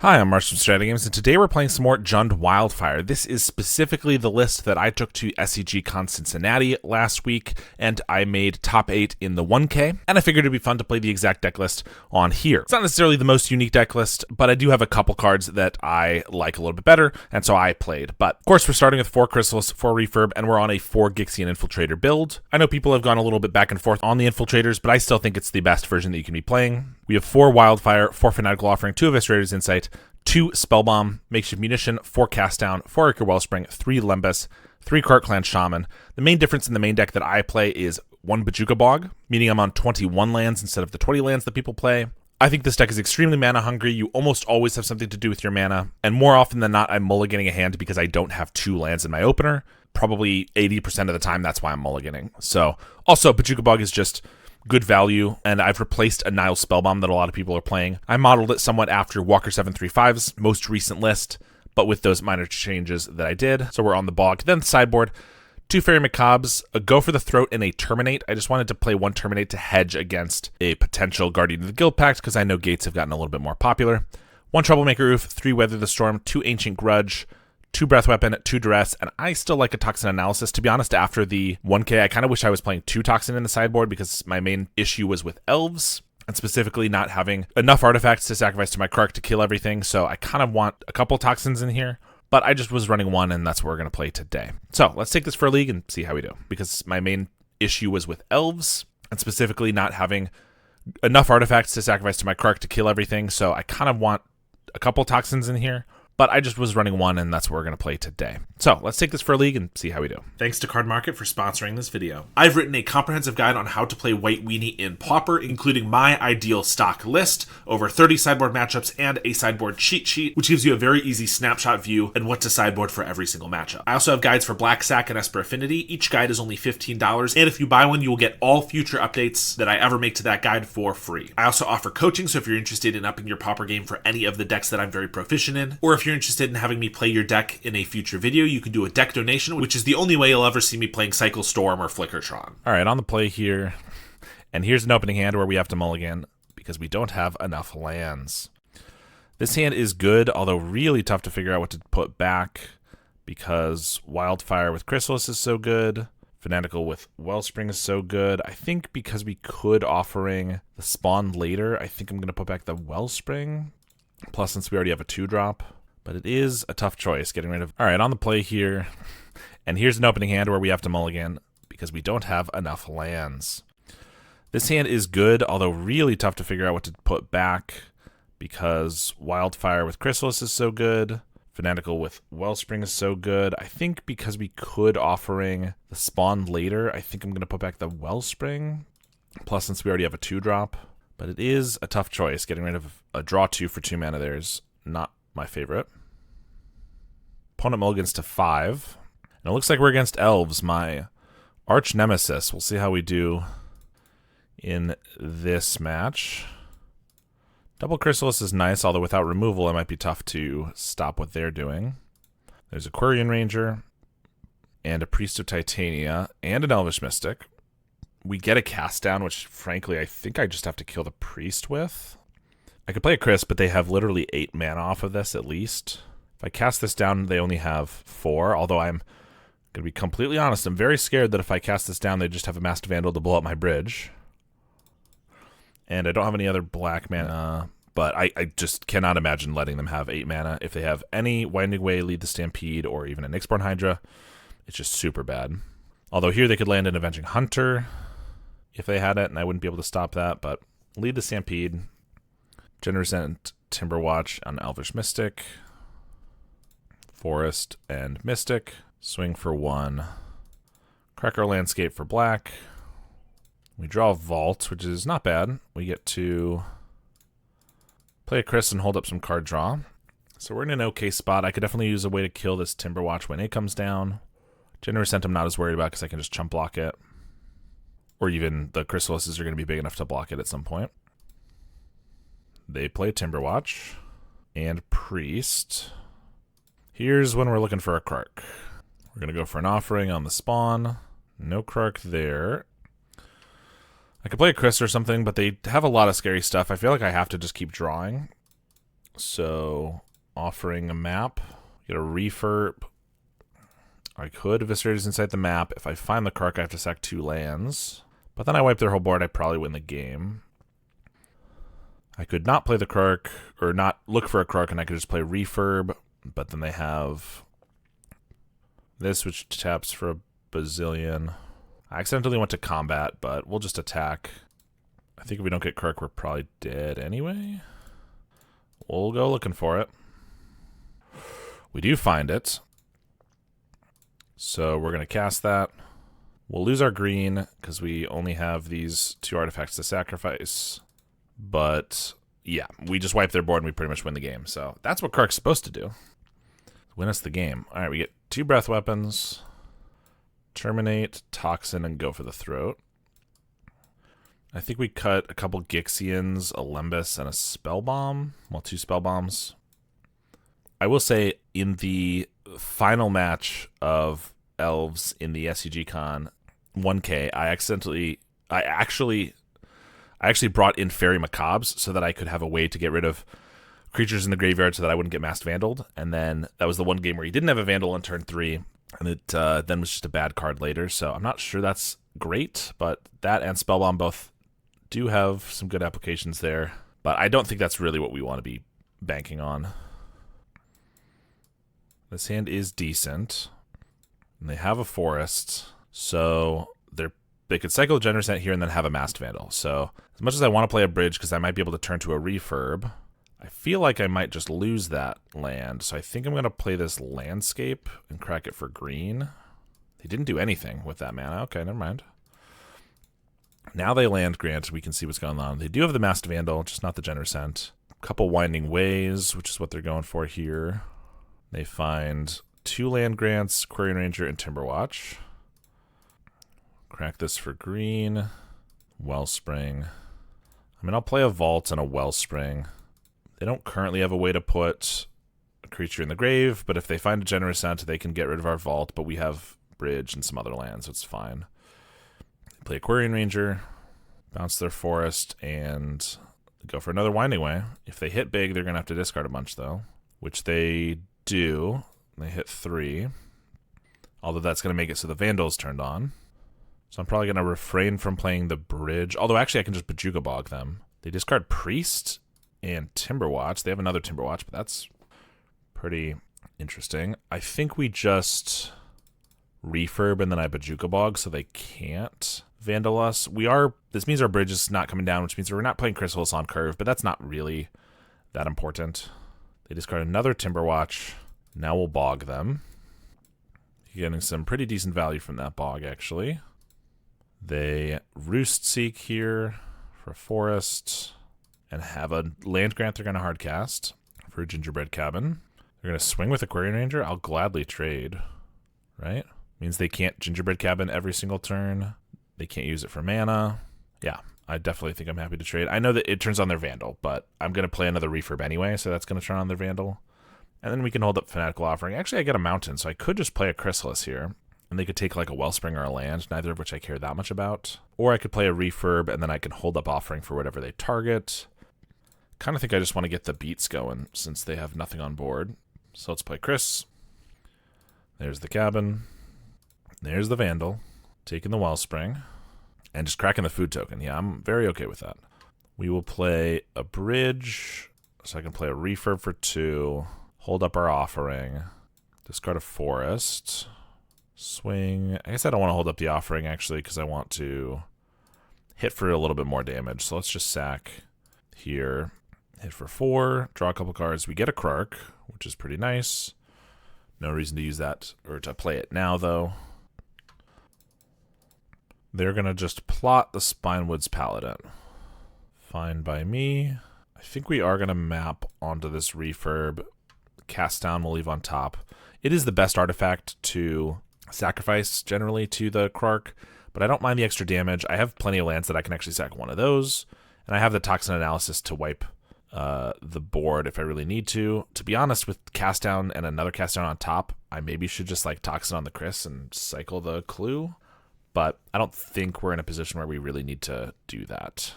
Hi, I'm Marsh from StrataGames, and today we're playing some more Jund Wildfire. This is specifically the list that I took to SCGCon Cincinnati last week, and I made top 8 in the 1K, and I figured it'd be fun to play the exact deck list on here. It's not necessarily the most unique deck list, but I do have a couple cards that I like a little bit better, and so I played. But of course, we're starting with 4 Chrysalis, 4 Refurb, and we're on a 4 Gixian Infiltrator build. I know people have gone a little bit back and forth on the Infiltrators, but I still think it's the best version that you can be playing. We have 4 Wildfire, 4 Fanatical Offering, 2 Eviscerator's Insight, 2 Spellbomb, Makeshift Munition, 4 Cast Down, 4 Ichor Wellspring, 3 Lembas, 3 Krark Clan Shaman. The main difference in the main deck that I play is 1 Bojuka Bog, meaning I'm on 21 lands instead of the 20 lands that people play. I think this deck is extremely mana hungry. You almost always have something to do with your mana, and more often than not, I'm mulliganing a hand because I don't have 2 lands in my opener. Probably 80% of the time, that's why I'm mulliganing. So, also, Bojuka Bog is just good value, and I've replaced a Nile Spellbomb that a lot of people are playing. I modeled it somewhat after Walker 735's most recent list, but with those minor changes that I did. So we're on the Bog. Then the sideboard, 2 Fairy Macabres, a Go for the Throat, and a Terminate. I just wanted to play 1 Terminate to hedge against a potential Guardian of the Guild Pact, because I know Gates have gotten a little bit more popular. 1 Troublemaker Oof, 3 Weather the Storm, 2 Ancient Grudge, 2 Breath Weapon, 2 Duress, and I still like a Toxin Analysis. To be honest, after the 1K, I kind of wish I was playing 2 Toxin in the sideboard because my main issue was with Elves, and specifically not having enough artifacts to sacrifice to my Krark to kill everything, so I kind of want a couple Toxins in here, but I just was running 1, and that's what we're going to play today. So let's take this for a league and see how we do, because my main issue was with Elves, and specifically not having enough artifacts to sacrifice to my Krark to kill everything, so I kind of want a couple Toxins in here, but I just was running 1, and that's what we're going to play today. So let's take this for a league and see how we do. Thanks to Card Market for sponsoring this video. I've written a comprehensive guide on how to play White Weenie in Pauper, including my ideal stock list, over 30 sideboard matchups, and a sideboard cheat sheet, which gives you a very easy snapshot view and what to sideboard for every single matchup. I also have guides for Black Sack and Esper Affinity. Each guide is only $15, and if you buy one, you will get all future updates that I ever make to that guide for free. I also offer coaching, so if you're interested in upping your Pauper game for any of the decks that I'm very proficient in, or if you're interested in having me play your deck in a future video, you can do a deck donation, which is the only way you'll ever see me playing Cycle Storm or Flickertron. All right, on the play here, and here's an opening hand where we have to mulligan because we don't have enough lands. This hand is good, although really tough to figure out what to put back because Wildfire with Chrysalis is so good, Fanatical with Wellspring is so good. I think because we could offering the Spawn later, I think I'm going to put back the Wellspring. Plus, since we already have a 2-drop, but it is a tough choice getting rid of. All right, on the play here, and here's an opening hand where we have to mulligan because we don't have enough lands. This hand is good, although really tough to figure out what to put back because Wildfire with Chrysalis is so good, Fanatical with Wellspring is so good. I think because we could offering the Spawn later, I think I'm going to put back the Wellspring. Plus, since we already have a 2-drop, but it is a tough choice getting rid of a draw 2 for 2 mana. There's not my favorite. Opponent mulligans to 5. And it looks like we're against Elves, my arch nemesis. We'll see how we do in this match. Double Chrysalis is nice, although without removal it might be tough to stop what they're doing. There's a Quirion Ranger, and a Priest of Titania, and an Elvish Mystic. We get a Cast Down, which frankly I think I just have to kill the Priest with. I could play a Chris, but they have literally 8 mana off of this at least. If I cast this down, they only have 4, although I'm going to be completely honest, I'm very scared that if I cast this down, they just have a Masked Vandal to blow up my bridge. And I don't have any other black mana, but I just cannot imagine letting them have 8 mana. If they have any Winding Way, Lead the Stampede, or even a Nyxborn Hydra, it's just super bad. Although here they could land an Avenging Hunter if they had it, and I wouldn't be able to stop that, but Lead the Stampede, Generous Timberwatch on Elvish Mystic, Forest and Mystic, swing for 1, crack our Landscape for black. We draw a Vault, which is not bad. We get to play a Chris and hold up some card draw. So we're in an okay spot. I could definitely use a way to kill this Timberwatch when it comes down. Generous I'm not as worried about because I can just chump block it. Or even the Chrysalises are going to be big enough to block it at some point. They play Timberwatch and Priest. Here's when we're looking for a Krark. We're going to go for an offering on the Spawn. No Krark there. I could play a Chris or something, but they have a lot of scary stuff. I feel like I have to just keep drawing. So, offering a map, get a refurb. I could Eviscerator's Insight the map. If I find the Krark, I have to sack 2 lands. But then I wipe their whole board, I probably win the game. I could not play the Krark, or not look for a Krark, and I could just play refurb. But then they have this, which taps for a bazillion. I accidentally went to combat, but we'll just attack. I think if we don't get Krark, we're probably dead anyway. We'll go looking for it. We do find it. So we're going to cast that. We'll lose our green because we only have these 2 artifacts to sacrifice. But yeah, we just wipe their board and we pretty much win the game. So that's what Krark's supposed to do. Win us the game. All right, we get 2 breath weapons. Terminate, Toxin, and go for the throat. I think we cut a couple Gixians, a Lembas, and a Spell Bomb. Well, 2 Spell Bombs. I will say, in the final match of Elves in the SCGCon 1K, I actually brought in Fairy Macabres so that I could have a way to get rid of creatures in the graveyard so that I wouldn't get massed vandaled. And then that was the one game where he didn't have a Vandal on turn 3, and it then was just a bad card later. So I'm not sure that's great, but that and Spellbomb both do have some good applications there. But I don't think that's really what we want to be banking on. This hand is decent. And they have a forest, so they could cycle a Generous here and then have a Masked Vandal. So as much as I want to play a bridge because I might be able to turn to a refurb, I feel like I might just lose that land. So I think I'm going to play this Landscape and crack it for green. They didn't do anything with that mana. Okay, never mind. Now they land grant. We can see what's going on. They do have the Masked Vandal, just not the Generous. A couple Winding Ways, which is what they're going for here. They find 2 land grants, Quirion Ranger, and Timberwatch. Crack this for green. Wellspring. I mean, I'll play a Vault and a Wellspring. They don't currently have a way to put a creature in the grave, but if they find a Generous, they can get rid of our Vault, but we have Bridge and some other lands, so it's fine. Play a Quirion Ranger, bounce their forest, and go for another Winding Way. If they hit big, they're going to have to discard a bunch, though, which they do. They hit 3, although that's going to make it so the Vandal's turned on. So I'm probably going to refrain from playing the bridge, although actually I can just Bojuka Bog them. They discard Priest and Timberwatch. They have another Timberwatch, but that's pretty interesting. I think we just refurb and then I Bojuka Bog so they can't Vandal us. This means our bridge is not coming down, which means we're not playing Chrysalis on curve, but that's not really that important. They discard another Timberwatch. Now we'll bog them. You're getting some pretty decent value from that bog, actually. They Roost Seek here for a forest and have a land grant they're going to hardcast for a Gingerbread Cabin. They're going to swing with a Quirion Ranger. I'll gladly trade, right? Means they can't Gingerbread Cabin every single turn. They can't use it for mana. Yeah, I definitely think I'm happy to trade. I know that it turns on their Vandal, but I'm going to play another refurb anyway, so that's going to turn on their Vandal. And then we can hold up Fanatical Offering. Actually, I get a Mountain, so I could just play a Chrysalis here. And they could take like a Wellspring or a land, neither of which I care that much about. Or I could play a refurb, and then I can hold up Offering for whatever they target. Kind of think I just want to get the beats going, since they have nothing on board. So let's play Chris. There's the cabin. There's the Vandal. Taking the Wellspring. And just cracking the food token. Yeah, I'm very okay with that. We will play a bridge. So I can play a refurb for 2. Hold up our Offering. Discard a forest. Swing. I guess I don't want to hold up the Offering, actually, because I want to hit for a little bit more damage. So let's just sack here. Hit for 4. Draw a couple cards. We get a Krark, which is pretty nice. No reason to use that, or to play it now, though. They're going to just plot the Spinewoods Paladin. Fine by me. I think we are going to map onto this refurb. Cast down we'll leave on top. It is the best artifact to sacrifice, generally, to the Krark, but I don't mind the extra damage. I have plenty of lands that I can actually sack one of those, and I have the Toxin Analysis to wipe the board if I really need to. To be honest, with cast down and another cast down on top, I maybe should just like Toxin on the Chris and cycle the Clue, but I don't think we're in a position where we really need to do that.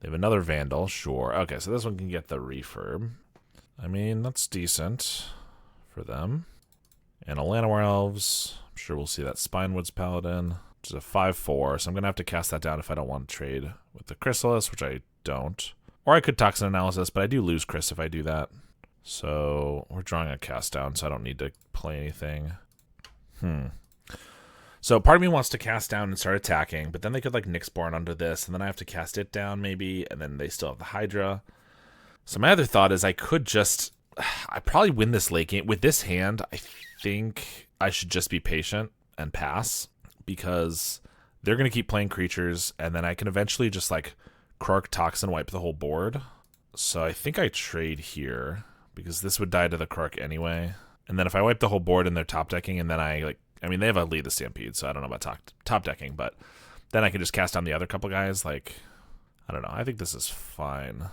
They have another Vandal, sure. Okay, so this one can get the refurb. I mean, that's decent for them. And Llanowar Elves. I'm sure we'll see that Spinewoods Paladin, which is a 5/4, so I'm going to have to cast that down if I don't want to trade with the Chrysalis, which I don't. Or I could Toxin Analysis, but I do lose Chris if I do that. So we're drawing a cast down, so I don't need to play anything. So part of me wants to cast down and start attacking, but then they could like Nyxborn under this, and then I have to cast it down maybe, and then they still have the Hydra. So my other thought is I could just... I probably win this late game. With this hand, I think I should just be patient and pass, because they're going to keep playing creatures, and then I can eventually just like Krark Toxin wipe the whole board. So I think I trade here, because this would die to the Krark anyway. And then if I wipe the whole board and they're top decking, and then I mean, they have a lead the Stampede, so I don't know about top decking, but then I can just cast down the other couple guys. Like, I don't know. I think this is fine.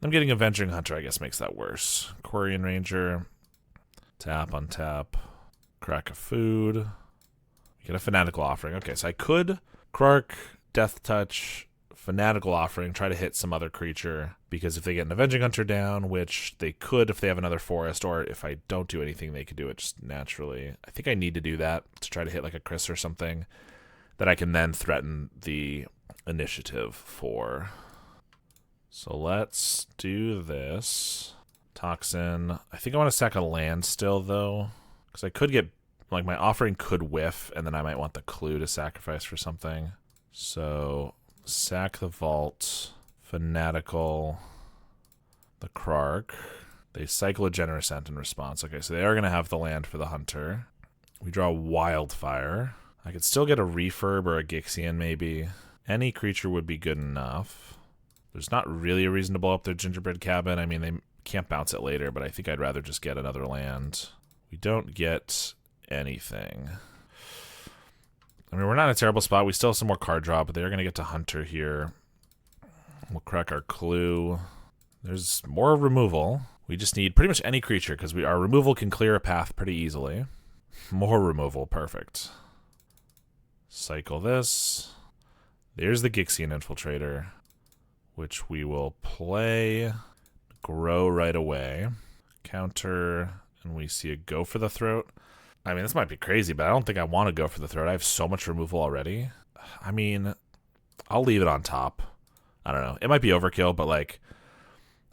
I'm getting Avenging Hunter, I guess, makes that worse. Quarian Ranger, tap, untap, crack of food, get a Fanatical Offering. Okay, so I could Krark, Death Touch, Fanatical Offering, try to hit some other creature, because if they get an Avenging Hunter down, which they could if they have another forest, or if I don't do anything, they could do it just naturally. I think I need to do that to try to hit like a Chris or something that I can then threaten the initiative for. So let's do this. Toxin. I think I want to sack a land still, though, because I could get, like, my offering could whiff, and then I might want the clue to sacrifice for something. So sack the vault, Fanatical, the Krark. They cycle a Generous Ant in response. Okay, so they are going to have the land for the Hunter. We draw Wildfire. I could still get a Refurb or a Gixian, maybe. Any creature would be good enough. There's not really a reason to blow up their Gingerbread Cabin. I mean, they can't bounce it later, but I think I'd rather just get another land. We don't get anything. I mean, we're not in a terrible spot. We still have some more card draw, but they're going to get to Hunter here. We'll crack our clue. There's more removal. We just need pretty much any creature, because our removal can clear a path pretty easily. More removal. Perfect. Cycle this. There's the Gixian Infiltrator, which we will play. Grow right away. Counter, and we see a Go for the Throat. I mean, this might be crazy, but I don't think I want to go for the Throat. I have so much removal already. I mean, I'll leave it on top. I don't know. It might be overkill, but, like,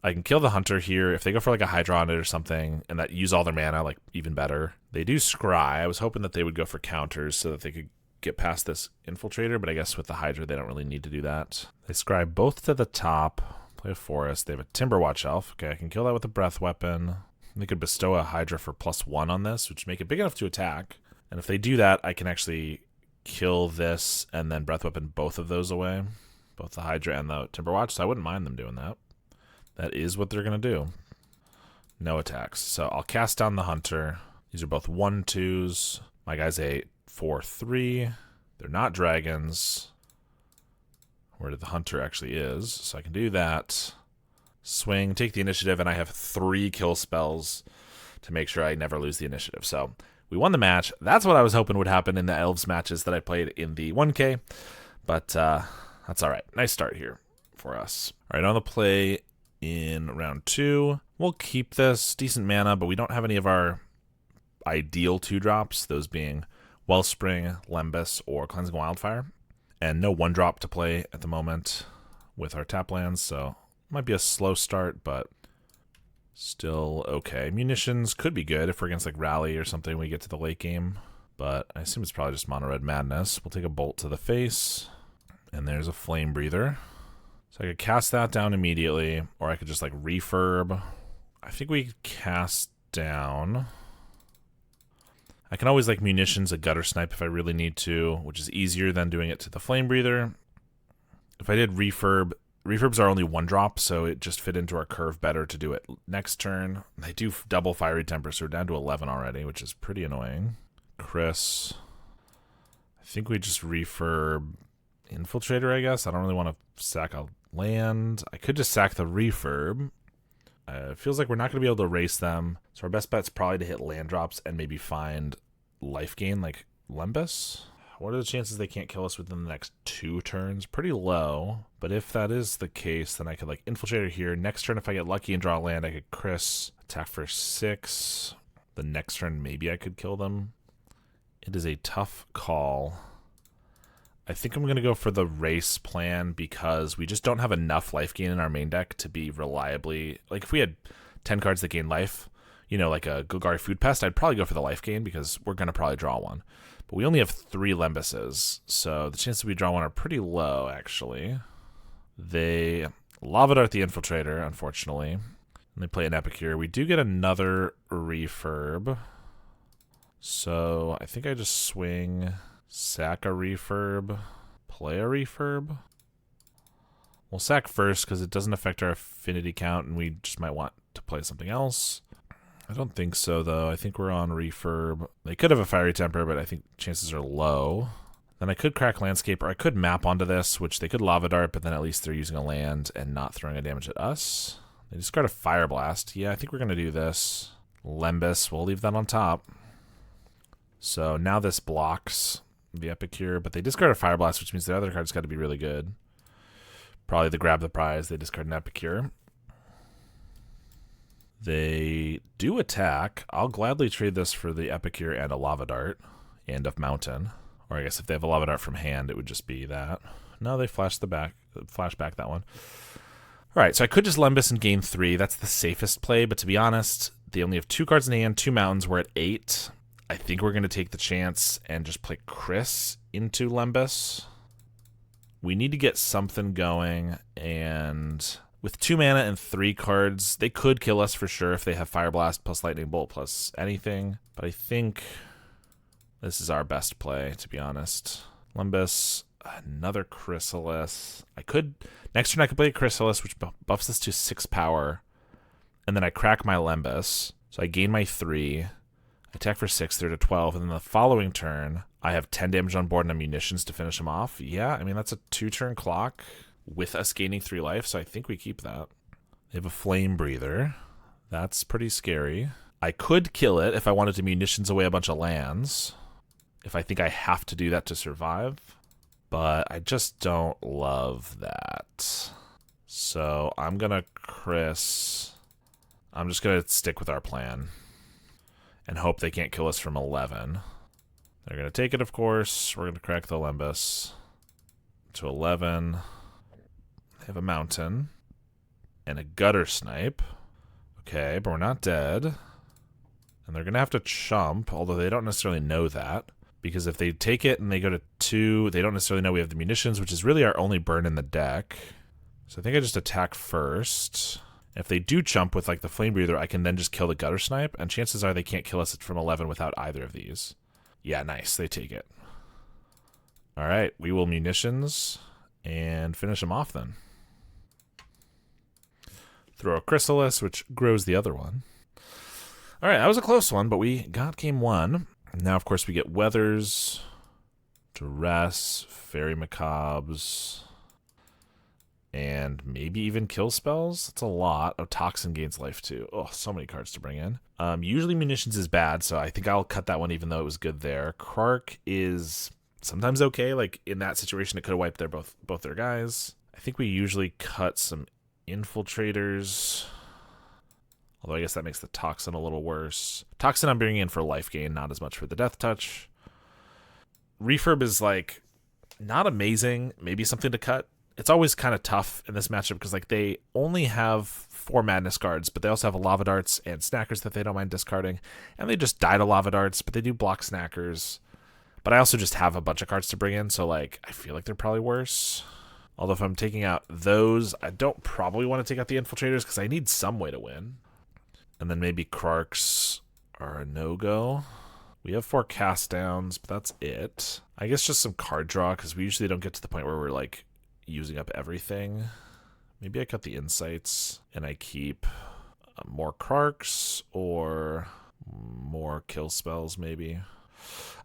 I can kill the Hunter here. If they go for, like, a Hydra on it or something, and that use all their mana, like, even better. They do Scry. I was hoping that they would go for counters so that they could get past this Infiltrator, but I guess with the Hydra, they don't really need to do that. They Scry both to the top. Play a Forest. They have a Timberwatch Elf. Okay, I can kill that with a Breath Weapon. They could bestow a Hydra for +1 on this, which make it big enough to attack. And if they do that, I can actually kill this and then Breath Weapon both of those away. Both the Hydra and the Timberwatch, so I wouldn't mind them doing that. That is what they're going to do. No attacks. So I'll cast down the Hunter. These are both 1/2s. My guy's a 4/3. They're not dragons. Where the Hunter actually is. So I can do that. Swing, take the initiative, and I have 3 kill spells to make sure I never lose the initiative. So we won the match. That's what I was hoping would happen in the Elves matches that I played in the 1K. But that's all right. Nice start here for us. All right, on the play in round 2. We'll keep this. Decent mana, but we don't have any of our ideal 2-drops, those being Wellspring, Lembas, or Cleansing Wildfire. And no 1-drop to play at the moment with our tap lands, so might be a slow start, but still okay. Munitions could be good if we're against like Rally or something when we get to the late game, but I assume it's probably just Mono Red Madness. We'll take a Bolt to the face, and there's a Flame Breather. So I could cast that down immediately, or I could just like refurb. I think we cast down. I can always like Munitions a Gutter Snipe if I really need to, which is easier than doing it to the Flame Breather. If I did refurb, refurbs are only 1-drop, so it just fit into our curve better to do it next turn. They do double Fiery Temper, so we're down to 11 already, which is pretty annoying. Chris. I think we just refurb Infiltrator, I guess. I don't really want to sack a land. I could just sack the refurb. It feels like we're not going to be able to erase them, so our best bet's probably to hit land drops and maybe find life gain like Lembas. What are the chances they can't kill us within the next 2 turns? Pretty low. But if that is the case, then I could like Infiltrator here. Next turn, if I get lucky and draw land, I could Chris, attack for 6. The next turn, maybe I could kill them. It is a tough call. I think I'm going to go for the race plan because we just don't have enough life gain in our main deck to be reliably... Like, if we had 10 cards that gain life, you know, like a Golgari Food Pest, I'd probably go for the life gain because we're going to probably draw one. But we only have 3 Lembuses, so the chances we draw one are pretty low, actually. They Lava Dart the Infiltrator, unfortunately. And they play an Epicure. We do get another Refurb. So I think I just swing... Sack a Refurb, play a Refurb. We'll sack first because it doesn't affect our affinity count and we just might want to play something else. I don't think so, though. I think we're on Refurb. They could have a Fiery Temper, but I think chances are low. Then I could crack Landscape, or I could map onto this, which they could Lava Dart, but then at least they're using a land and not throwing a damage at us. They discard a Fire Blast. Yeah, I think we're going to do this. Lembus, we'll leave that on top. So now this blocks the Epicure, but they discard a Fire Blast, which means the other card's got to be really good. Probably the Grab the Prize. They discard an Epicure. They do attack. I'll gladly trade this for the Epicure and a Lava Dart and a Mountain. Or I guess if they have a Lava Dart from hand, it would just be that. No, they flash back that one. All right, so I could just Lembus and gain 3. That's the safest play, but to be honest, they only have 2 cards in hand, 2 mountains. We're at 8. I think we're going to take the chance and just play Chris into Lembus. We need to get something going, and with 2 mana and 3 cards, they could kill us for sure if they have Fire Blast plus Lightning Bolt plus anything, but I think this is our best play, to be honest. Lembus, another Chrysalis. Next turn I could play a Chrysalis, which buffs us to 6 power, and then I crack my Lembus, so I gain my 3. Attack for 6, they're to 12, and then the following turn, I have 10 damage on board and munitions to finish them off. Yeah, I mean, that's a 2-turn clock with us gaining 3 life, so I think we keep that. They have a Flame Breather. That's pretty scary. I could kill it if I wanted to munitions away a bunch of lands, if I think I have to do that to survive, but I just don't love that. So I'm going to Chris. I'm just going to stick with our plan and hope they can't kill us from 11. They're going to take it, of course. We're going to crack the Lembus to 11. They have a Mountain and a Gutter Snipe. Okay, but we're not dead. And they're going to have to chump, although they don't necessarily know that. Because if they take it and they go to 2, they don't necessarily know we have the munitions, which is really our only burn in the deck. So I think I just attack first. If they do jump with like the Flame Breather, I can then just kill the Gutter Snipe, and chances are they can't kill us from 11 without either of these. Yeah, nice. They take it. All right, we will munitions and finish them off then. Throw a Chrysalis, which grows the other one. All right, that was a close one, but we got game 1. Now, of course, we get Weathers, Duress, Fairy Macabres, and maybe even kill spells. That's a lot. Oh, Toxin gains life too. Oh, so many cards to bring in. Usually munitions is bad, so I think I'll cut that one even though it was good there. Krark is sometimes okay. Like in that situation, it could have wiped both their guys. I think we usually cut some Infiltrators. Although I guess that makes the Toxin a little worse. Toxin I'm bringing in for life gain, not as much for the Death Touch. Refurb is like not amazing. Maybe something to cut. It's always kind of tough in this matchup because like they only have 4 Madness cards, but they also have a Lava Darts and Snackers that they don't mind discarding. And they just die to Lava Darts, but they do block Snackers. But I also just have a bunch of cards to bring in, so like I feel like they're probably worse. Although if I'm taking out those, I don't probably want to take out the Infiltrators because I need some way to win. And then maybe Krarks are a no-go. We have 4 cast downs, but that's it. I guess just some card draw because we usually don't get to the point where we're like using up everything. Maybe I cut the Insights and I keep more Krarks or more kill spells maybe.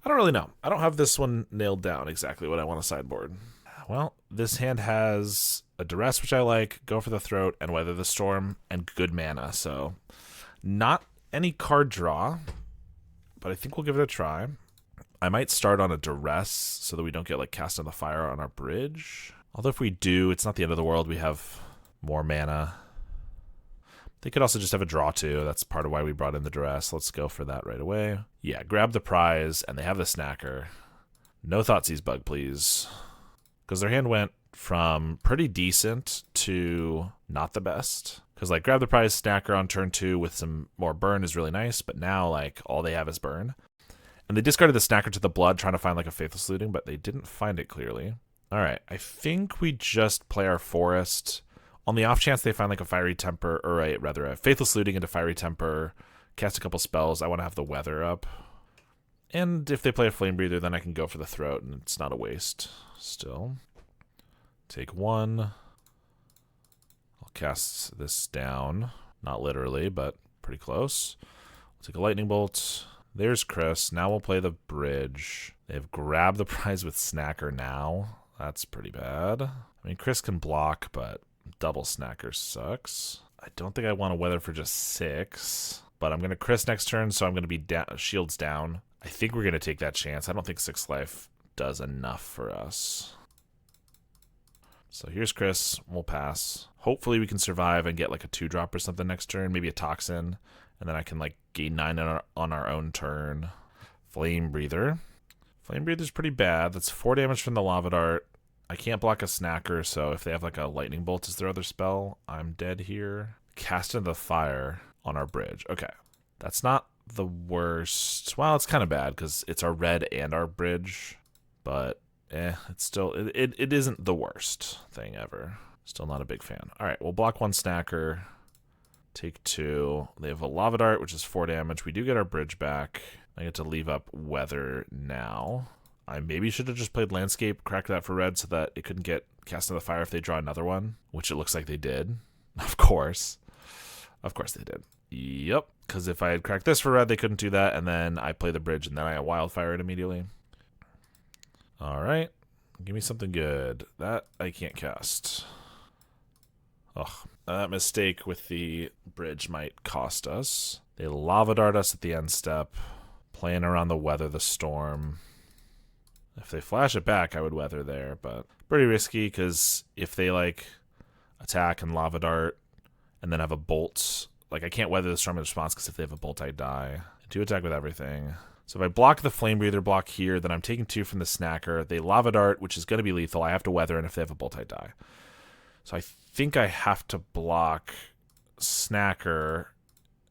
I don't really know. I don't have this one nailed down exactly what I want to sideboard. Well, this hand has a Duress, which I like, Go for the Throat, and Weather the Storm, and good mana. So not any card draw, but I think we'll give it a try. I might start on a duress so that we don't get like cast into the fire on our bridge. Although if we do, it's not the end of the world. We have more mana. They could also just have a draw too. That's part of why we brought in the duress. Let's go for that right away. Yeah, grab the prize, and they have the snacker. No Thoughtseize Bug, please. Because their hand went from pretty decent to not the best. Because like grab the prize, snacker on turn 2 with some more burn is really nice, but now like all they have is burn. And they discarded the snacker to the blood, trying to find like a Faithless Looting, but they didn't find it clearly. All right, I think we just play our forest. On the off chance they find like a Fiery Temper, or rather a Faithless Looting into Fiery Temper, cast a couple spells, I want to have the weather up. And if they play a Flame Breather, then I can go for the throat, and it's not a waste still. Take 1. I'll cast this down. Not literally, but pretty close. We'll take a Lightning Bolt. There's Chris. Now we'll play the bridge. They've grabbed the prize with Snacker now. That's pretty bad. I mean, Chris can block, but double Snacker sucks. I don't think I want to weather for just 6, but I'm going to Chris next turn, so I'm going to be shields down. I think we're going to take that chance. I don't think 6 life does enough for us. So here's Chris. We'll pass. Hopefully we can survive and get like a 2-drop or something next turn, maybe a Toxin, and then I can like gain 9 on our own turn. Flame Breather. Flame Breather's pretty bad. That's 4 damage from the Lava Dart. I can't block a snacker, so if they have like a Lightning Bolt as their other spell, I'm dead here. Cast into the fire on our bridge. Okay. That's not the worst. Well, it's kind of bad because it's our red and our bridge, but it's still, it isn't the worst thing ever. Still not a big fan. All right, we'll block 1 snacker. Take 2. They have a Lava Dart, which is 4 damage. We do get our bridge back. I get to leave up weather now. I maybe should have just played Landscape, cracked that for red so that it couldn't get cast into the fire if they draw another one, which it looks like they did. Of course. Of course they did. Yep, because if I had cracked this for red, they couldn't do that, and then I play the bridge, and then I Wildfire it immediately. All right. Give me something good. That I can't cast. Ugh. That mistake with the bridge might cost us. They Lava Dart us at the end step, playing around the Weather the Storm. If they flash it back, I would weather there, but pretty risky because if they like attack and Lava Dart and then have a bolt, like I can't weather the storm in response because if they have a bolt, I die. I do attack with everything. So if I block the Flame Breather block here, then I'm taking 2 from the snacker. They Lava Dart, which is going to be lethal. I have to weather, and if they have a bolt, I die. So I think I have to block snacker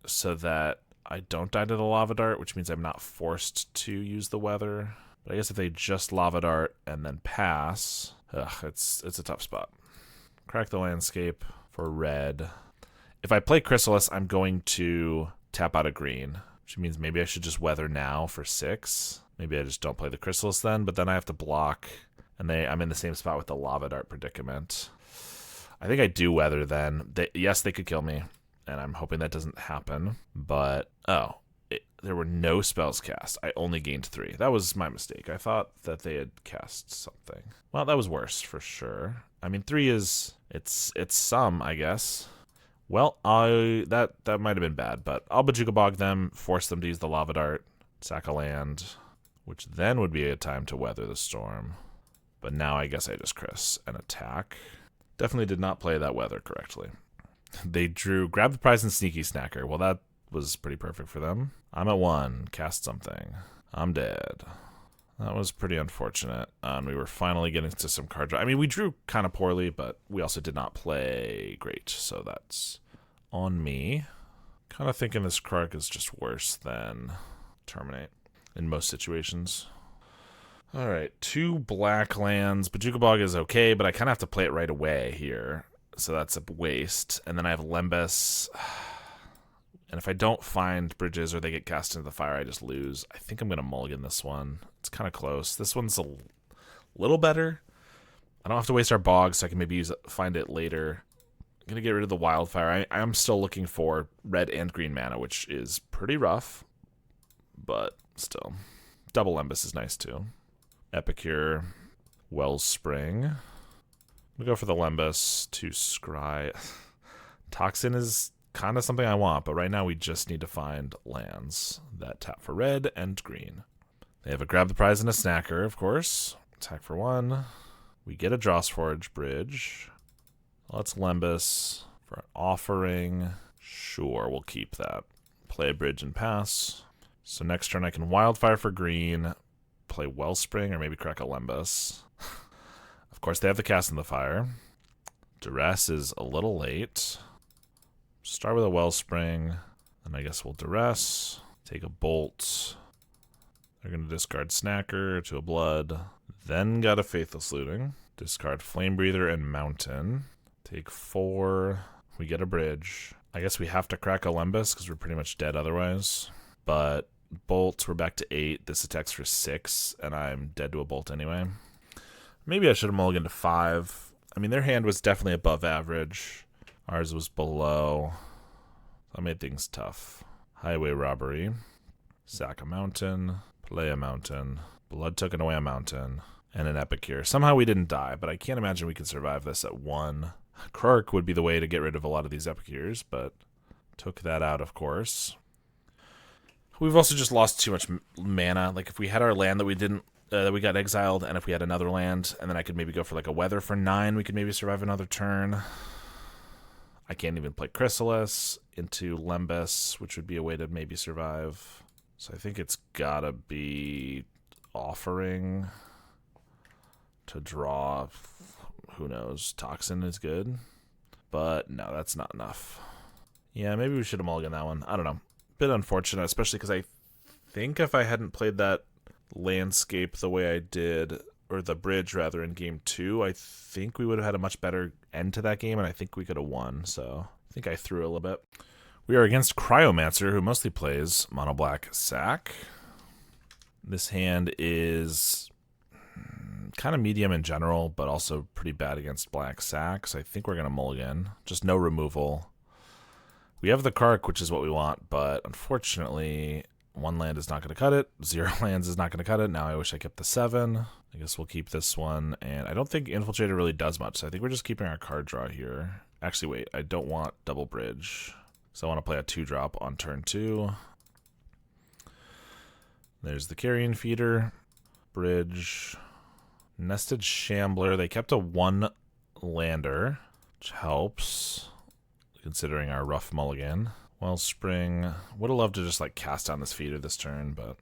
so that I don't die to the Lava Dart, which means I'm not forced to use the weather. But I guess if they just Lava Dart and then pass, it's a tough spot. Crack the Landscape for red. If I play Chrysalis, I'm going to tap out a green, which means maybe I should just weather now for 6. Maybe I just don't play the Chrysalis then, but then I have to block, and I'm in the same spot with the Lava Dart predicament. I think I do weather then. Yes, they could kill me, and I'm hoping that doesn't happen, but there were no spells cast. I only gained 3. That was my mistake. I thought that they had cast something. Well, that was worse for sure. I mean, 3 is it's some, I guess. Well, that might have been bad, but I'll Bojuka Bog them, force them to use the Lava Dart, sack a land, which then would be a time to weather the storm. But now I guess I just Chris and attack. Definitely did not play that weather correctly. They drew grab the prize and sneaky snacker. Well, that was pretty perfect for them. I'm at 1. Cast something. I'm dead. That was pretty unfortunate. We were finally getting to some card draw. I mean, we drew kind of poorly, but we also did not play great, so that's on me. Kind of thinking this Krark is just worse than Terminate in most situations. All right, 2 black lands. Bojuka Bog is okay, but I kind of have to play it right away here, so that's a waste. And then I have Lembas. And if I don't find bridges or they get cast into the fire, I just lose. I think I'm going to mulligan this one. It's kind of close. This one's a little better. I don't have to waste our bog, so I can maybe find it later. I'm going to get rid of the Wildfire. I am still looking for red and green mana, which is pretty rough. But still. Double Lembas is nice too. Epicure. Wellspring. I'm going to go for the Lembas to scry. Toxin is kind of something I want, but right now we just need to find lands that tap for red and green. They have a grab the prize and a snacker, of course. Attack for 1. We get a Drossforge Bridge. Let's Lembas for an offering. Sure, we'll keep that. Play a bridge and pass. So next turn I can Wildfire for green, play Wellspring, or maybe crack a Lembas. Of course, they have the Cast in the Fire. Duress is a little late. Start with a Wellspring, and I guess we'll Duress. Take a Bolt. They're going to discard Snacker to a Blood. Then got a Faithless Looting. Discard Flame Breather and Mountain. Take 4. We get a bridge. I guess we have to crack a Lembas because we're pretty much dead otherwise. But Bolt, we're back to 8. This attacks for 6, and I'm dead to a Bolt anyway. Maybe I should have mulliganed to 5. I mean, their hand was definitely above average. Ours was below. That made things tough. Highway Robbery. Sack a Mountain. Play a Mountain. Blood Took away a Mountain. And an Epicure. Somehow we didn't die, but I can't imagine we could survive this at 1. Krark would be the way to get rid of a lot of these Epicures, but took that out, of course. We've also just lost too much mana. Like, if we had our land that we didn't, that we got exiled, and if we had another land, and then I could maybe go for like a Weather for 9, we could maybe survive another turn. I can't even play Chrysalis into Lembas, which would be a way to maybe survive. So I think it's gotta be offering to draw. Who knows? Toxin is good, but no, that's not enough. Yeah, maybe we should have mulliganed that one. I don't know. Bit unfortunate, especially because I think if I hadn't played that landscape the way I did, or the bridge rather, in game 2, I think we would have had a much better end to that game, and I think we could have won. So I think I threw a little bit. We are against Cryomancer, who mostly plays mono black sack. This hand is kind of medium in general, but also pretty bad against black sack. So I think we're gonna mulligan. Just no removal. We have the Kark, which is what we want, but unfortunately, 1 land is not going to cut it. 0 lands is not going to cut it. Now I wish I kept the 7. I guess we'll keep this one, and I don't think Infiltrator really does much, so I think we're just keeping our card draw here. Actually, wait, I don't want double bridge, so I want to play a 2-drop on turn 2. There's the Carrion Feeder, bridge, Nested Shambler. They kept a 1-lander, which helps, considering our rough mulligan. Wellspring. Would have loved to just like cast down this feeder this turn, but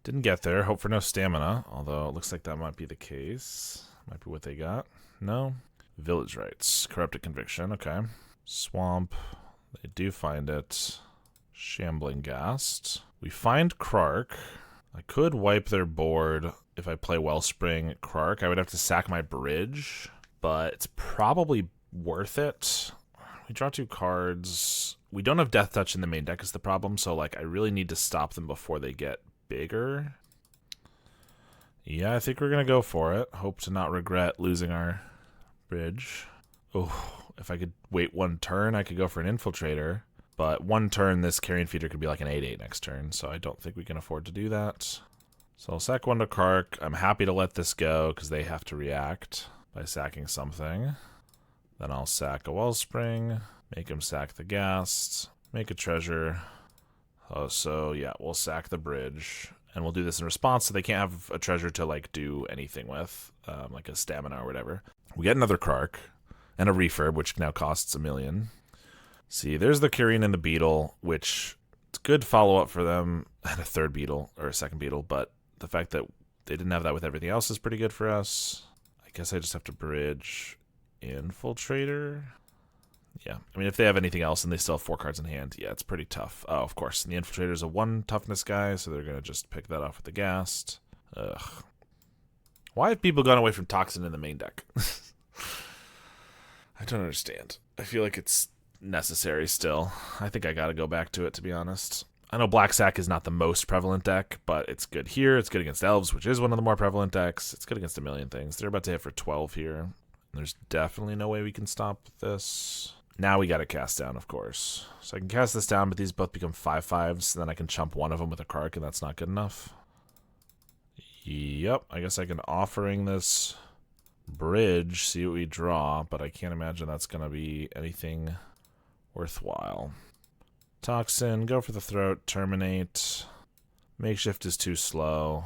didn't get there. Hope for no stamina, although it looks like that might be the case. Might be what they got. No. Village Rites. Corrupted Conviction. Okay. Swamp. They do find it. Shambling Ghast. We find Krark. I could wipe their board if I play Wellspring Krark. I would have to sack my bridge, but it's probably worth it. We draw 2 cards. We don't have Death Touch in the main deck is the problem, so like I really need to stop them before they get bigger. Yeah, I think we're going to go for it. Hope to not regret losing our bridge. Oh, if I could wait 1 turn, I could go for an Infiltrator. But 1 turn, this Carrion Feeder could be like an 8/8 next turn, so I don't think we can afford to do that. So I'll sack 1 to Kark. I'm happy to let this go because they have to react by sacking something. Then I'll sack a Wellspring, make him sack the Ghast, make a treasure. Oh, so yeah, we'll sack the bridge, and we'll do this in response so they can't have a treasure to like do anything with, like a stamina or whatever. We get another Krark and a refurb, which now costs 1 million. See, there's the Carrion and the Beetle, which it's good follow-up for them, and a 3rd Beetle, or a 2nd Beetle, but the fact that they didn't have that with everything else is pretty good for us. I guess I just have to bridge Infiltrator. Yeah, I mean, if they have anything else and they still have 4 cards in hand, yeah, it's pretty tough. Oh, of course, and the Infiltrator is a 1 toughness guy, so they're going to just pick that off with the Ghast. Ugh. Why have people gone away from Toxin in the main deck? I don't understand. I feel like it's necessary still. I think I gotta go back to it, to be honest. I know Black Sack is not the most prevalent deck, but it's good here. It's good against Elves, which is one of the more prevalent decks. It's good against a million things. They're about to hit for 12 here. There's definitely no way we can stop this. Now we gotta cast down, of course. So I can cast this down, but these both become 5/5s, and then I can chump one of them with a Kark, and that's not good enough. Yep, I guess I can offering this bridge, see what we draw, but I can't imagine that's gonna be anything worthwhile. Toxin, go for the throat, terminate, Makeshift is too slow.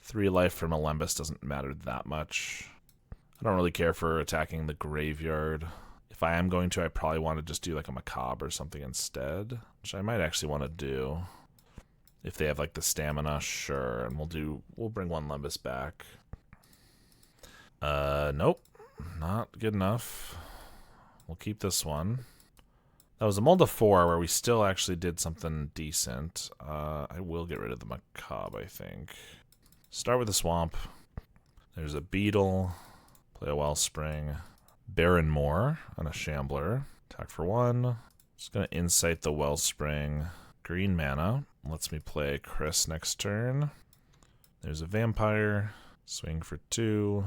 3 life from a Lembas doesn't matter that much. I don't really care for attacking the graveyard. If I am going to, I probably want to just do like a Macabre or something instead, which I might actually want to do. If they have like the stamina, sure, and we'll bring 1 Lembas back. Nope, not good enough. We'll keep this one. That was a Molda 4 where we still actually did something decent. I will get rid of the Macabre, I think. Start with the Swamp. There's a Beetle. Play a Wellspring. Barrenmore on a Shambler. Attack for 1. Just going to Insight the Wellspring. Green mana. Lets me play Chris next turn. There's a Vampire. Swing for 2.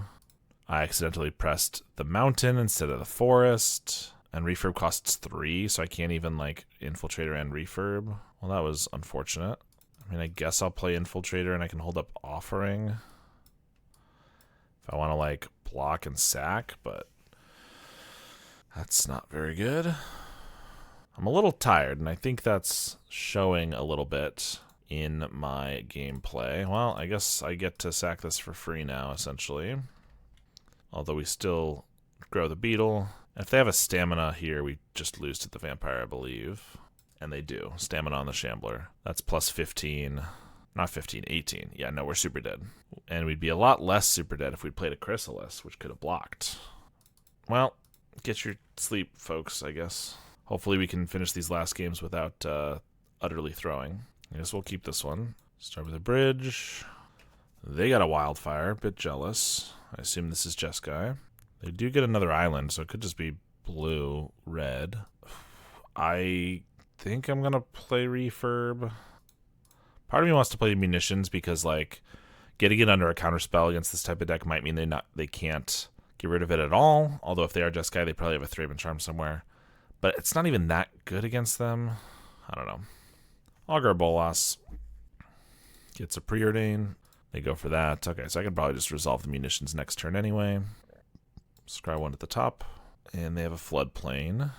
I accidentally pressed the Mountain instead of the Forest. And Refurb costs 3, so I can't even like Infiltrator and Refurb. Well, that was unfortunate. I mean, I guess I'll play Infiltrator and I can hold up Offering if I want to like block and sack, but that's not very good. I'm a little tired, and I think that's showing a little bit in my gameplay. Well, I guess I get to sack this for free now, essentially. Although we still grow the Beetle. If they have a Stamina here, we just lose to the Vampire, I believe. And they do. Stamina on the Shambler. That's plus 15. Not 15, 18. Yeah, no, we're super dead. And we'd be a lot less super dead if we'd played a Chrysalis, which could have blocked. Well, get your sleep, folks, I guess. Hopefully we can finish these last games without utterly throwing. I guess we'll keep this one. Start with a bridge. They got a Wildfire. Bit jealous. I assume this is Jeskai. They do get another island, so it could just be blue, red. I think I'm going to play Refurb. Part of me wants to play Munitions because, like, getting it under a counterspell against this type of deck might mean they can't get rid of it at all. Although if they are Jeskai, they probably have a 3-man charm somewhere. But it's not even that good against them. I don't know. Augur Bolas gets a Preordain. They go for that. Okay, so I can probably just resolve the Munitions next turn anyway. Scry 1 at the top. And they have a Floodplain.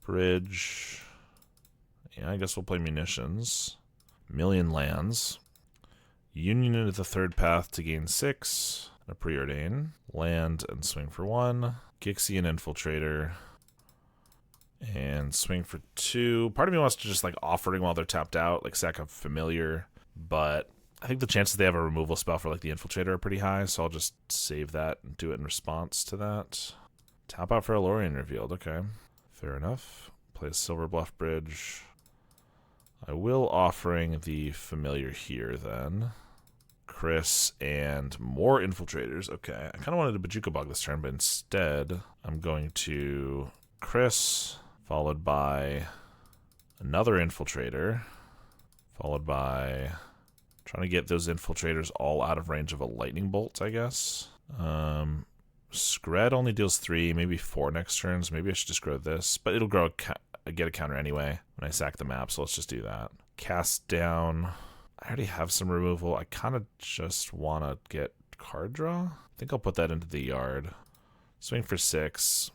Bridge. Yeah, I guess we'll play Munitions. Million Lands. Union into the 3rd path to gain 6. A Preordain. Land and swing for 1. Gixie and Infiltrator. And swing for 2. Part of me wants to just like Offering while they're tapped out, like sack a Familiar. But I think the chances they have a removal spell for like the Infiltrator are pretty high, so I'll just save that and do it in response to that. Tap out for Alorian revealed. Okay, fair enough. Play a Silver Bluff Bridge. I will Offering the Familiar here then. Chris and more Infiltrators. Okay, I kind of wanted to Bojuka Bog this turn, but instead I'm going to Chris, followed by another Infiltrator, followed by trying to get those Infiltrators all out of range of a Lightning Bolt, I guess. Scred only deals 3, maybe 4 next turns. Maybe I should just grow this, but it'll grow get a counter anyway when I sack the map, so let's just do that. Cast down. I already have some removal. I kind of just want to get card draw. I think I'll put that into the yard. Swing for 6.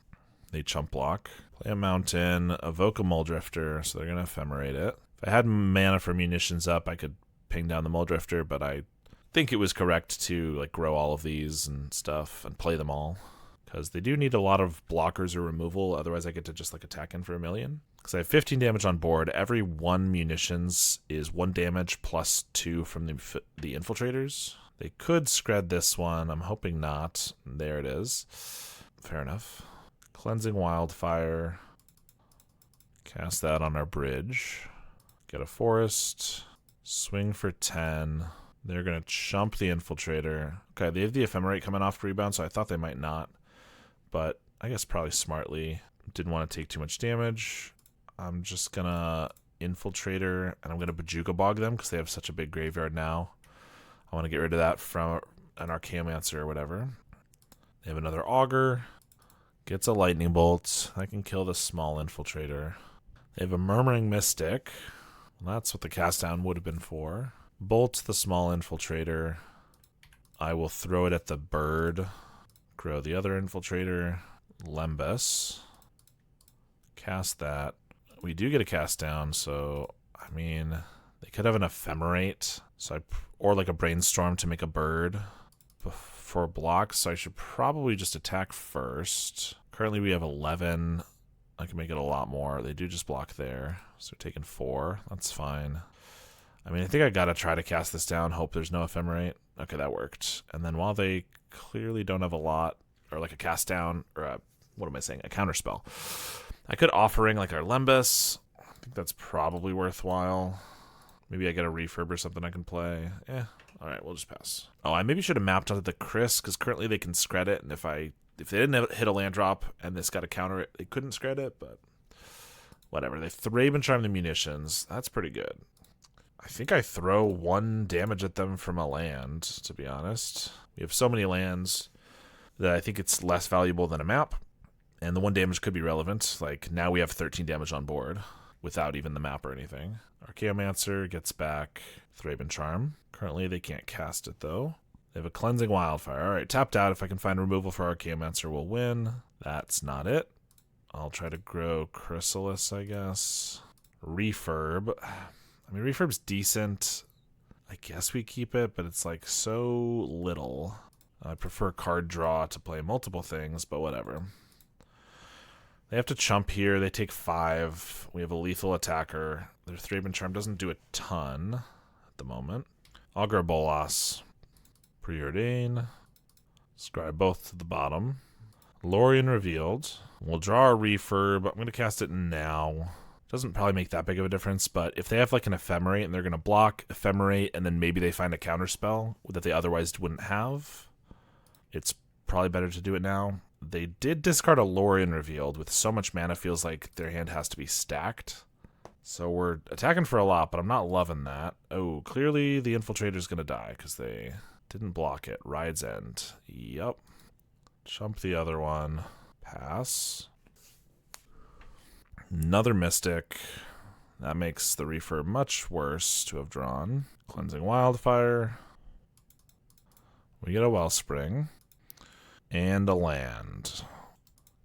They chump block. Play a Mountain. Evoke a Muldrifter, so they're going to Ephemerate it. If I had mana for Munitions up, I could ping down the Muldrifter, but I think it was correct to like grow all of these and stuff and play them all. Because they do need a lot of blockers or removal, otherwise I get to just like attack in for 1,000,000. Because I have 15 damage on board. Every 1 Munitions is 1 damage plus 2 from the Infiltrators. They could Scred this one. I'm hoping not. There it is. Fair enough. Cleansing Wildfire. Cast that on our bridge. Get a Forest. Swing for 10. They're going to chump the Infiltrator. Okay, they have the Ephemerate coming off rebound, so I thought they might not. But I guess probably smartly. Didn't want to take too much damage. I'm just going to Infiltrator, and I'm going to Bojuka Bog them because they have such a big graveyard now. I want to get rid of that from an Archaeomancer or whatever. They have another Augur. Gets a Lightning Bolt. I can kill the small Infiltrator. They have a Murmuring Mystic. Well, that's what the cast down would have been for. Bolt the small Infiltrator. I will throw it at the bird. Grow the other Infiltrator. Lembas. Cast that. We do get a cast down, so, I mean, they They could have an ephemerate, or like a brainstorm to make a bird for blocks, so I should probably just attack first. Currently we have 11. I can make it a lot more. They do just block there, so they're taking 4. That's fine. I mean, I think I gotta try to cast this down, hope there's no ephemerate. Okay, that worked. And then while they clearly don't have a lot, or like a cast down, or a, what am I saying, a counter spell, I could Offering like our Lembus. I think that's probably worthwhile. Maybe I get a refurb or something I can play. Alright, we'll just pass. Oh, I maybe should have mapped onto the Chris, because currently they can scred it, and if they didn't hit a land drop and this got to counter it, they couldn't scred it, but whatever. They Thraben and Charm the Munitions. That's pretty good. I think I throw 1 damage at them from a land, to be honest. We have so many lands that I think it's less valuable than a map, and the 1 damage could be relevant. Like, now we have 13 damage on board without even the map or anything. Archaeomancer gets back Thraben Charm. Currently, they can't cast it, though. They have a Cleansing Wildfire. Alright, tapped out. If I can find removal for Archaeomancer, we'll win. That's not it. I'll try to grow Chrysalis, I guess. Refurb. I mean, Refurb's decent. I guess we keep it, but it's like so little. I prefer card draw to play multiple things, but whatever. They have to chump here. They take 5. We have a lethal attacker. Their Thraben Charm doesn't do a ton at the moment. Augur Bolas. Preordain. Scribe both to the bottom. Lorien Revealed. We'll draw a refurb. I'm going to cast it now. Doesn't probably make that big of a difference, but if they have like an ephemerate and they're going to block, ephemerate, and then maybe they find a counterspell that they otherwise wouldn't have, it's probably better to do it now. They did discard a Lorien Revealed. With so much mana, feels like their hand has to be stacked. So we're attacking for a lot, but I'm not loving that. Oh, clearly the Infiltrator's going to die because they didn't block it. Ride's End. Yup. Chump the other one. Pass. Another Mystic. That makes the refurb much worse to have drawn. Cleansing Wildfire. We get a Wellspring. And a land.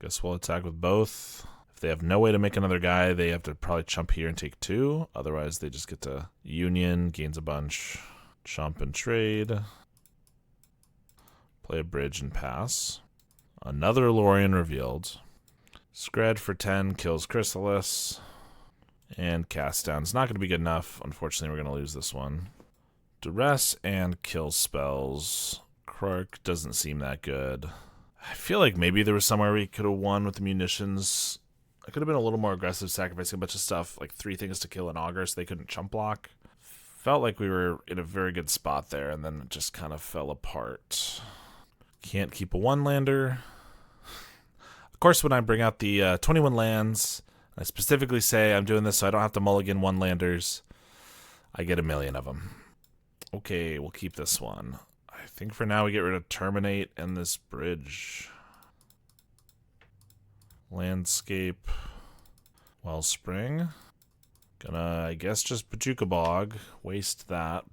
Guess we'll attack with both. If they have no way to make another guy, they have to probably chump here and take 2. Otherwise, they just get to Union, gains a bunch. Chump and trade. Play a bridge and pass. Another Lorien Revealed. Scred for 10 kills Chrysalis. And cast down. It's not going to be good enough. Unfortunately, we're going to lose this one. Duress and kill spells. Krark doesn't seem that good. I feel like maybe there was somewhere we could have won with the munitions. I could have been a little more aggressive, sacrificing a bunch of stuff, like 3 things to kill an Augur so they couldn't chump block. Felt like we were in a very good spot there, and then it just kind of fell apart. Can't keep a 1-lander. Of course, when I bring out the 21 lands, I specifically say I'm doing this so I don't have to mulligan 1-landers. I get 1,000,000 of them. Okay, we'll keep this one. I think for now we get rid of Terminate and this bridge. Landscape. Wellspring. Gonna, I guess, just Pachuca Bog. Waste that.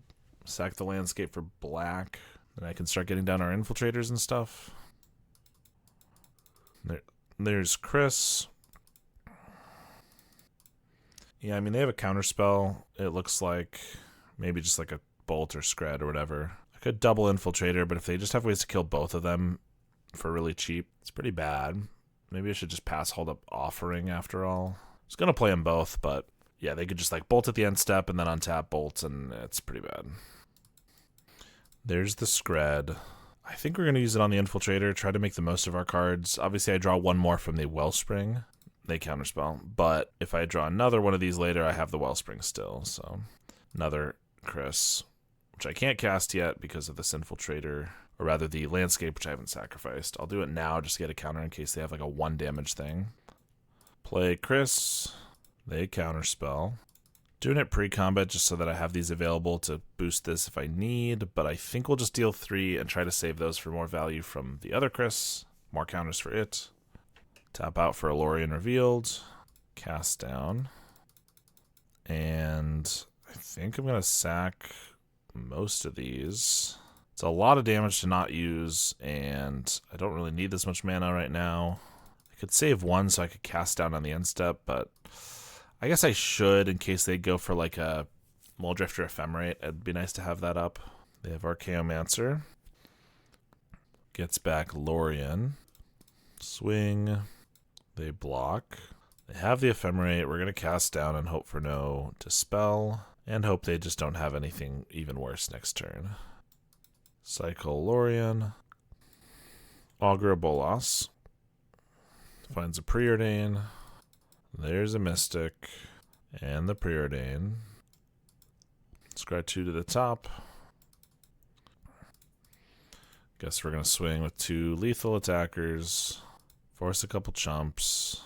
Sack the landscape for black. Then I can start getting down our infiltrators and stuff. There's Chris. Yeah, I mean, they have a counterspell. It looks like maybe just like a bolt or scred or whatever. I could double infiltrator, but if they just have ways to kill both of them for really cheap, it's pretty bad. Maybe I should just pass hold up Offering after all. I was going to play them both, but yeah, they could just like bolt at the end step and then untap bolts, and it's pretty bad. There's the scred. I think we're going to use it on the infiltrator, try to make the most of our cards. Obviously, I draw 1 more from the Wellspring. They counterspell. But if I draw another one of these later, I have the Wellspring still. So another Chris, which I can't cast yet because of this infiltrator, or rather the landscape, which I haven't sacrificed. I'll do it now just to get a counter in case they have like a 1 damage thing. Play Chris. They counterspell. Doing it pre-combat just so that I have these available to boost this if I need, but I think we'll just deal 3 and try to save those for more value from the other Chris. More counters for it. Tap out for a Lorien Revealed. Cast down. And I think I'm going to sack most of these. It's a lot of damage to not use, and I don't really need this much mana right now. I could save 1 so I could cast down on the end step, but I guess I should in case they go for like a Muldrifter Ephemerate. It'd be nice to have that up. They have Archaeomancer. Gets back Lorien. Swing. They block. They have the Ephemerate. We're going to cast down and hope for no Dispel. And hope they just don't have anything even worse next turn. Cycle Lorien. Augur Bolas. Finds a Preordain. There's a Mystic. And the Preordain. Scry 2 to the top. Guess we're going to swing with 2 lethal attackers. Force a couple chumps.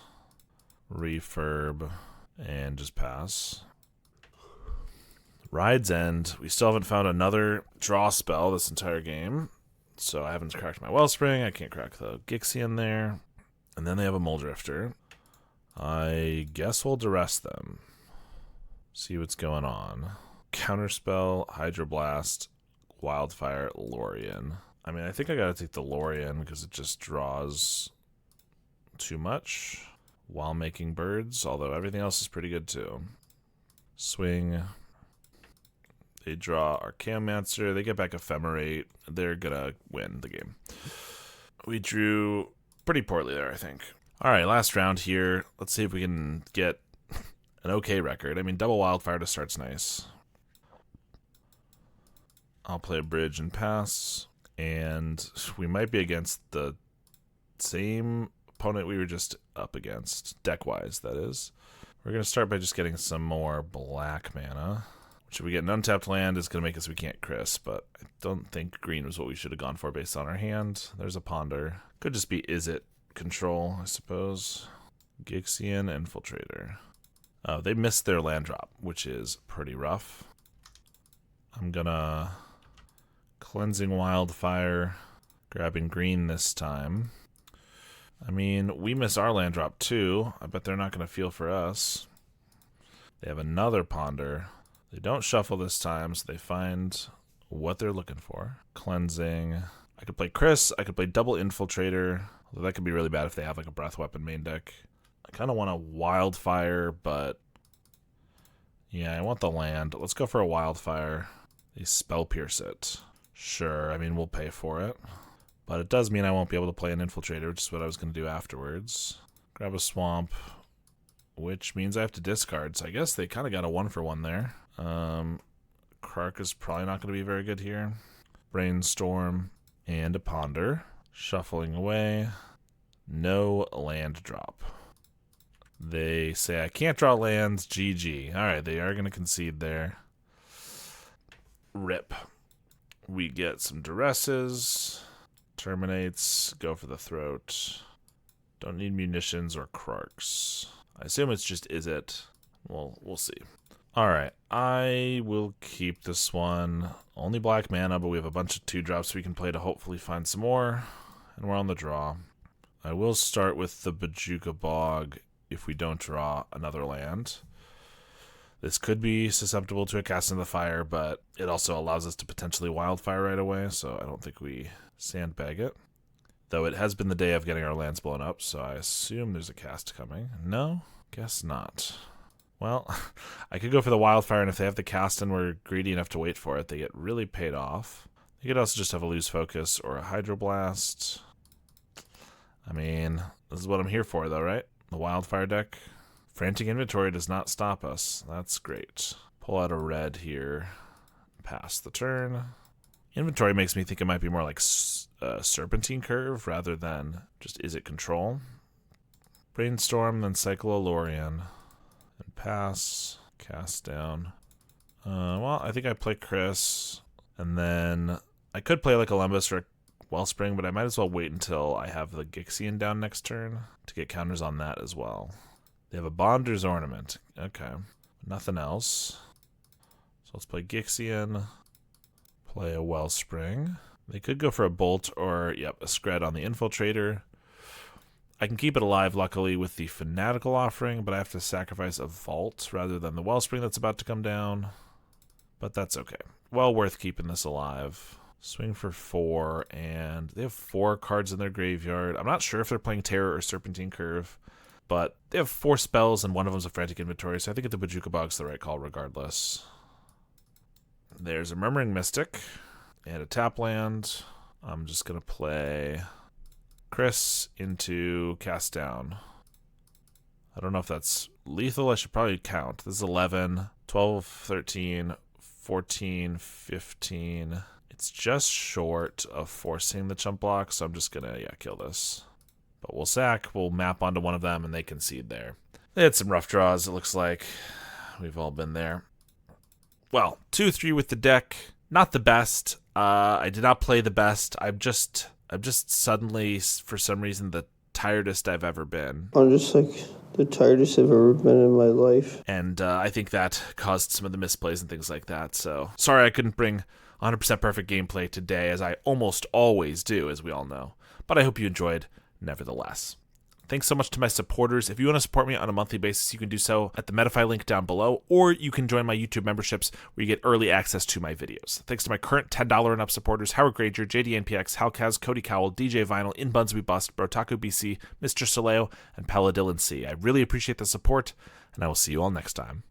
Refurb. And just pass. Ride's End. We still haven't found another draw spell this entire game. So I haven't cracked my Wellspring. I can't crack the Gixian there. And then they have a Muldrifter. I guess we'll Duress them. See what's going on. Counterspell, Hydroblast, Wildfire, Lorien. I mean, I think I gotta take the Lorien because it just draws too much while making birds, although everything else is pretty good too. Swing. They draw Archaeomancer. They get back Ephemerate. They're gonna win the game. We drew pretty poorly there, I think. All right, last round here. Let's see if we can get an okay record. I mean, double Wildfire to start's nice. I'll play a bridge and pass. And we might be against the same opponent we were just up against, deck-wise, that is. We're going to start by just getting some more black mana. Which if we get an untapped land, is going to make it so we can't Chris, but I don't think green was what we should have gone for based on our hand. There's a Ponder. Could just be Is It control, I suppose. Gixian Infiltrator. They missed their land drop, which is pretty rough. I'm going to Cleansing Wildfire, grabbing green this time. I mean, we miss our land drop too. I bet they're not going to feel for us. They have another Ponder. They don't shuffle this time, so they find what they're looking for. Cleansing. I could play Chris. I could play double Infiltrator. Although that could be really bad if they have like a Breath Weapon main deck. I kind of want a Wildfire, but yeah, I want the land. Let's go for a Wildfire. They Spell Pierce it. Sure, I mean, we'll pay for it. But it does mean I won't be able to play an Infiltrator, which is what I was going to do afterwards. Grab a Swamp, which means I have to discard. So I guess they kind of got a 1-for-1 there. Krark is probably not going to be very good here. Brainstorm and a Ponder. Shuffling away. No land drop. They say I can't draw lands. GG. All right, they are going to concede there. Rip. We get some Duresses. Terminates. Go for the throat. Don't need munitions or Krarks. I assume it's just Is It. Well, we'll see. Alright, I will keep this one. Only black mana, but we have a bunch of 2-drops we can play to hopefully find some more. And we're on the draw. I will start with the Bojuka Bog if we don't draw another land. This could be susceptible to a Cast in the Fire, but it also allows us to potentially Wildfire right away, so I don't think we sandbag it. Though it has been the day of getting our lands blown up, so I assume there's a cast coming. No? Guess not. Well, I could go for the Wildfire, and if they have the cast and we're greedy enough to wait for it, they get really paid off. They could also just have a Lose Focus or a Hydroblast. I mean, this is what I'm here for, though, right? The Wildfire deck. Frantic Inventory does not stop us. That's great. Pull out a red here. Pass the turn. Inventory makes me think it might be more like Serpentine Curve rather than just Is It control. Brainstorm, then cycle a Lorien. And pass. Cast down. Well, I think I play Chris. And then I could play like a Lembas or a Wellspring, but I might as well wait until I have the Gixian down next turn to get counters on that as well. They have a Bonder's Ornament. Okay. Nothing else. So let's play Gixian. Play a Wellspring. They could go for a Bolt or, yep, a Scred on the Infiltrator. I can keep it alive, luckily, with the Fanatical Offering, but I have to sacrifice a Vault rather than the Wellspring that's about to come down. But that's okay. Well worth keeping this alive. Swing for 4, and they have 4 cards in their graveyard. I'm not sure if they're playing Terror or Serpentine Curve, but they have 4 spells, and one of them's a Frantic Inventory, so I think the Bojuka Bog's the right call regardless. There's a Murmuring Mystic and a tap land. I'm just going to play Chris into Cast Down. I don't know if that's lethal. I should probably count. This is 11, 12, 13, 14, 15. It's just short of forcing the chump block, so I'm just going to, kill this. But we'll sack, we'll map onto one of them, and they concede there. They had some rough draws, it looks like. We've all been there. Well, 2-3 with the deck. Not the best. I did not play the best. I'm just suddenly, for some reason, the tiredest I've ever been. I'm just like the tiredest I've ever been in my life. And I think that caused some of the misplays and things like that. So sorry I couldn't bring 100% perfect gameplay today, as I almost always do, as we all know. But I hope you enjoyed nevertheless. Thanks so much to my supporters. If you want to support me on a monthly basis, you can do so at the Medify link down below, or you can join my YouTube memberships where you get early access to my videos. Thanks to my current $10 and up supporters, Howard Granger, JDNPX, Halkaz, Cody Cowell, DJ Vinyl, In Buns We Bust, Brotaku BC, Mr. Soleo, and Paladillin C. I really appreciate the support, and I will see you all next time.